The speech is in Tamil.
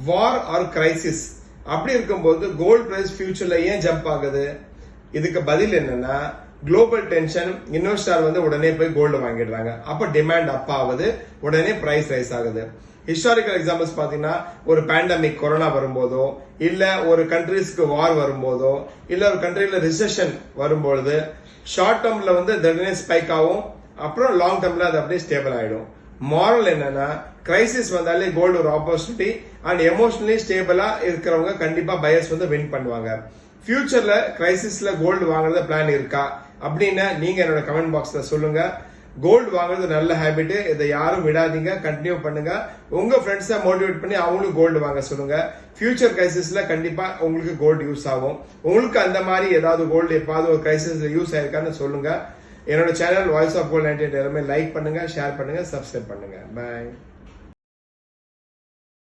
வார் ஆர் கிரைசிஸ் அப்படி இருக்கும்போது கோல்டு பிரைஸ் ஃபியூச்சர்ல ஏன் ஜம்ப் ஆகுது? இதுக்கு பதில் என்னன்னா, குளோபல் டென்ஷன், இன்வெஸ்டர் வந்து உடனே போய் கோல்டு வாங்கிடுறாங்க. அப்ப டிமாண்ட் அப் ஆகுது, உடனே பிரைஸ் ரைஸ் ஆகுது. ஹிஸ்டாரிக்கல் எக்ஸாம்பிள்ஸ் பாத்தீங்கன்னா, ஒரு பேண்டமிக் கொரோனா வரும்போதோ, இல்ல ஒரு கண்ட்ரீஸ்க்கு வார் வரும்போதோ, இல்ல ஒரு கண்ட்ரில ரிசெஷன் வரும்பொழுது ஷார்ட் டேர்ம்ல வந்து உடனே ஸ்பைக் ஆகும், அப்புறம் லாங் டேர்ம்ல அது அப்படியே ஸ்டேபிள் ஆயிடும். மாரல் என்னன்னா, கிரைசிஸ் வந்தாலே கோல்டு ஒரு ஆப்பர்ச்சுனிட்டி அண்ட் எமோஷனலி ஸ்டேபிளா இருக்கிறவங்க கண்டிப்பா பயர்ஸ் வந்து வின் பண்ணுவாங்க. ஃபியூச்சர்ல கிரைசிஸ்ல கோல்டு வாங்குறது பிளான் இருக்கா அப்படின்னு நீங்க என்னோட கமெண்ட் பாக்ஸ்ல சொல்லுங்க. கோல்டு வாங்குறது நல்ல ஹேபிட், இதை யாரும் விடாதீங்க, கண்டினியூ பண்ணுங்க. உங்க ஃப்ரெண்ட்ஸை மோட்டிவேட் பண்ணி அவங்களும் கோல்டு வாங்க சொல்லுங்க. ஃபியூச்சர் கிரைசிஸ்ல கண்டிப்பா உங்களுக்கு கோல்டு யூஸ் ஆகும். உங்களுக்கு அந்த மாதிரி ஏதாவது கோல்டு எப்பாவது ஒரு கிரைசிஸ்ல யூஸ் ஆயிருக்கான்னு சொல்லுங்க. என்னோட சேனல் வாய்ஸ் ஆஃப் கோல்ட் 98 எல்லாமே லைக் பண்ணுங்க, ஷேர் பண்ணுங்க, சப்ஸ்கிரைப் பண்ணுங்க. பை.